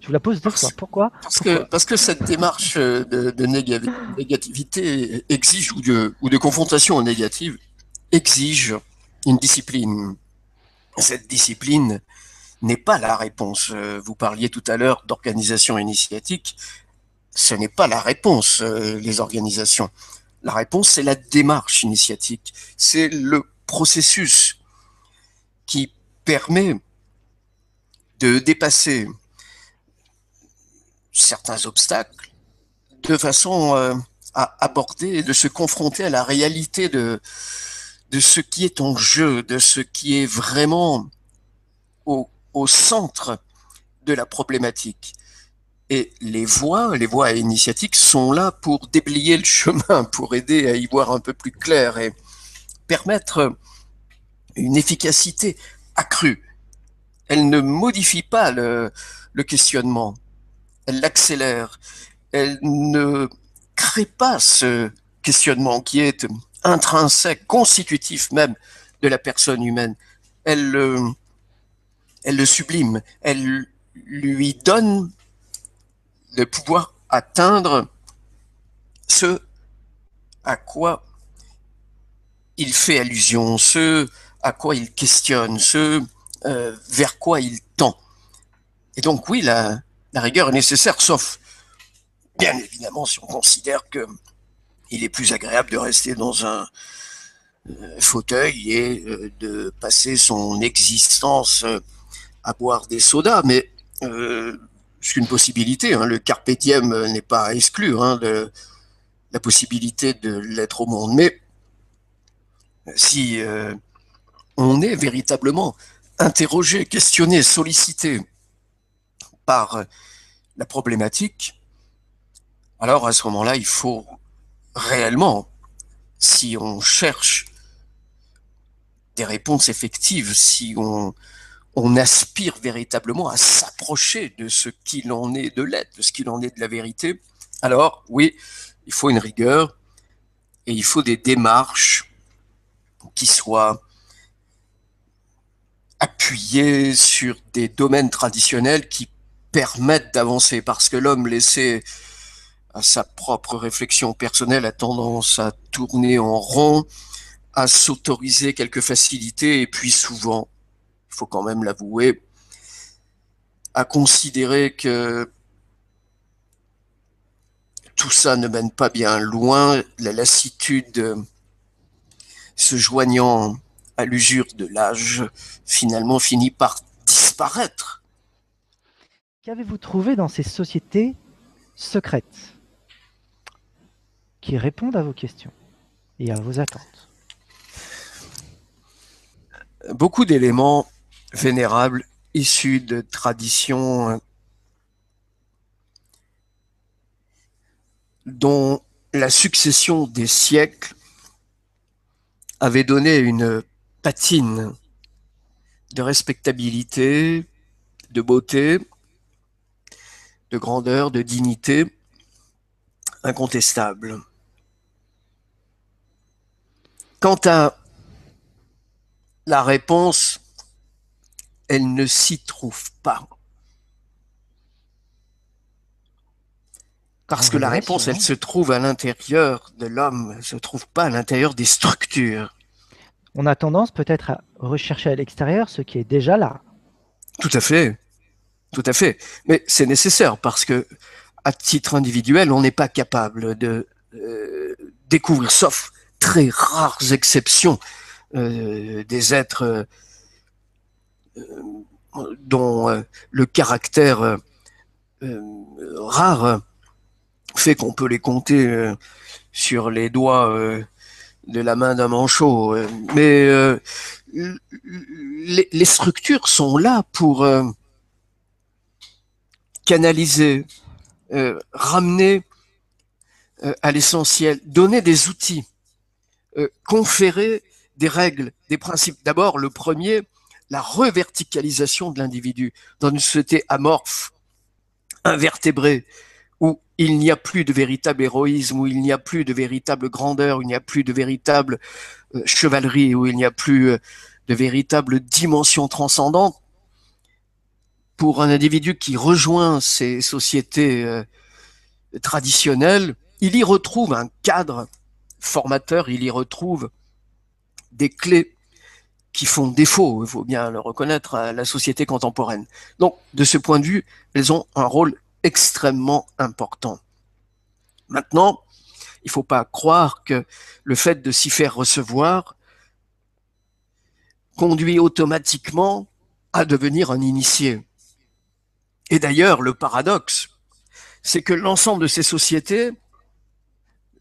Je vous la pose deux fois. Pourquoi? Pourquoi? Parce que cette démarche de négativité exige, ou de confrontation négative, exige une discipline. Cette discipline n'est pas la réponse. Vous parliez tout à l'heure d'organisation initiatique. Ce n'est pas la réponse, les organisations. La réponse, c'est la démarche initiatique. C'est le processus qui permet de dépasser certains obstacles de façon à aborder, de se confronter à la réalité de ce qui est en jeu, de ce qui est vraiment au centre de la problématique. Et les voies initiatiques sont là pour déblayer le chemin, pour aider à y voir un peu plus clair et permettre une efficacité accrue. Elle ne modifie pas le questionnement, elle l'accélère, elle ne crée pas ce questionnement qui est intrinsèque, constitutif même de la personne humaine. Elle, elle le sublime, elle lui donne de pouvoir atteindre ce à quoi il fait allusion, ce à quoi il questionne, ce vers quoi il tend. Et donc oui, la rigueur est nécessaire, sauf bien évidemment si on considère que il est plus agréable de rester dans un fauteuil et de passer son existence à boire des sodas, mais c'est une possibilité. Hein, le carpe diem n'est pas à exclure, hein, de la possibilité de l'être au monde. Mais si on est véritablement interrogé, questionné, sollicité par la problématique, alors à ce moment-là, il faut réellement, si on cherche des réponses effectives, si on aspire véritablement à s'approcher de ce qu'il en est de l'être, de ce qu'il en est de la vérité, alors oui, il faut une rigueur et il faut des démarches qui soient appuyées sur des domaines traditionnels qui permettent d'avancer, parce que l'homme laissé à sa propre réflexion personnelle a tendance à tourner en rond, à s'autoriser quelques facilités, et puis souvent, il faut quand même l'avouer, à considérer que tout ça ne mène pas bien loin, la lassitude se joignant à l'usure de l'âge, finalement finit par disparaître. Qu'avez-vous trouvé dans ces sociétés secrètes qui répondent à vos questions et à vos attentes? Beaucoup d'éléments vénérables issus de traditions dont la succession des siècles avait donné une patine de respectabilité, de beauté, de grandeur, de dignité incontestable. Quant à la réponse, elle ne s'y trouve pas. En Parce que la réponse, elle révélation, se trouve à l'intérieur de l'homme, elle ne se trouve pas à l'intérieur des structures. on a tendance peut-être à rechercher à l'extérieur ce qui est déjà là. Tout à fait, tout à fait. Mais c'est nécessaire parce que, à titre individuel, on n'est pas capable de découvrir, sauf très rares exceptions, des êtres dont le caractère rare fait qu'on peut les compter sur les doigts de la main d'un manchot. Mais les structures sont là pour canaliser, ramener à l'essentiel, donner des outils, conférer des règles, des principes. D'abord, le premier, la reverticalisation de l'individu dans une société amorphe, invertébrée, où il n'y a plus de véritable héroïsme, où il n'y a plus de véritable grandeur, où il n'y a plus de véritable chevalerie, où il n'y a plus de véritable dimension transcendante. pour un individu qui rejoint ces sociétés traditionnelles, il y retrouve un cadre formateur, il y retrouve des clés qui font défaut, il faut bien le reconnaître, à la société contemporaine. Donc, de ce point de vue, elles ont un rôle extrêmement important. Maintenant, il ne faut pas croire que le fait de s'y faire recevoir conduit automatiquement à devenir un initié. Et d'ailleurs, le paradoxe, c'est que l'ensemble de ces sociétés,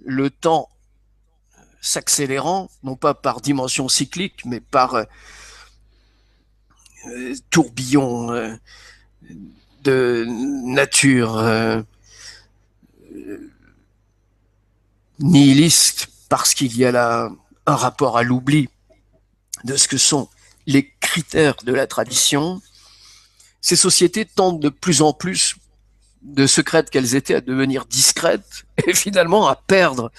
le temps s'accélérant, non pas par dimension cyclique, mais par tourbillon de nature nihiliste, parce qu'il y a là un rapport à l'oubli de ce que sont les critères de la tradition, ces sociétés tendent de plus en plus, de secrètes qu'elles étaient, à devenir discrètes et finalement à perdre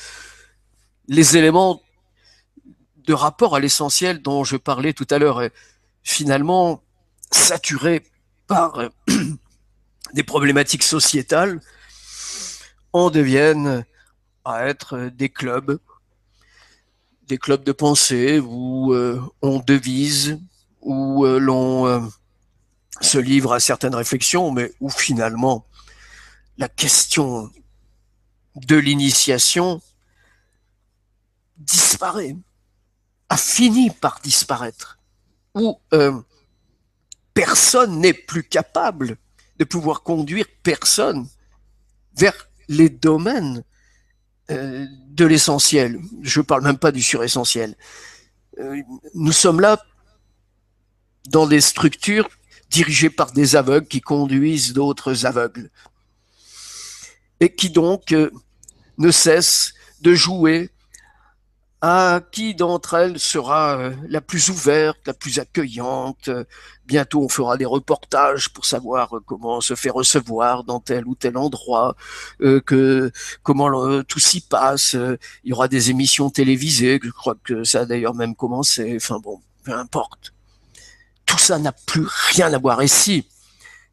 les éléments de rapport à l'essentiel dont je parlais tout à l'heure, finalement saturées par des problématiques sociétales, en deviennent à être des clubs de pensée où on devise, où l'on se livre à certaines réflexions, mais où finalement la question de l'initiation disparaît, a fini par disparaître, où personne n'est plus capable de pouvoir conduire personne vers les domaines de l'essentiel. Je ne parle même pas du suressentiel. Nous sommes là dans des structures dirigées par des aveugles qui conduisent d'autres aveugles et qui donc ne cessent de jouer à qui d'entre elles sera la plus ouverte, la plus accueillante. Bientôt, on fera des reportages pour savoir comment se fait recevoir dans tel ou tel endroit, comment tout s'y passe. Il y aura des émissions télévisées, je crois que ça a d'ailleurs même commencé. Enfin bon, peu importe. Tout ça n'a plus rien à voir. Et si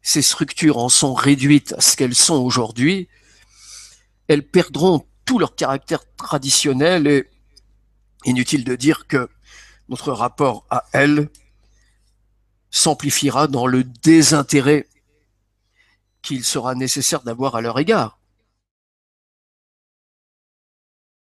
ces structures en sont réduites à ce qu'elles sont aujourd'hui, elles perdront tout leur caractère traditionnel et inutile de dire que notre rapport à elles s'amplifiera dans le désintérêt qu'il sera nécessaire d'avoir à leur égard.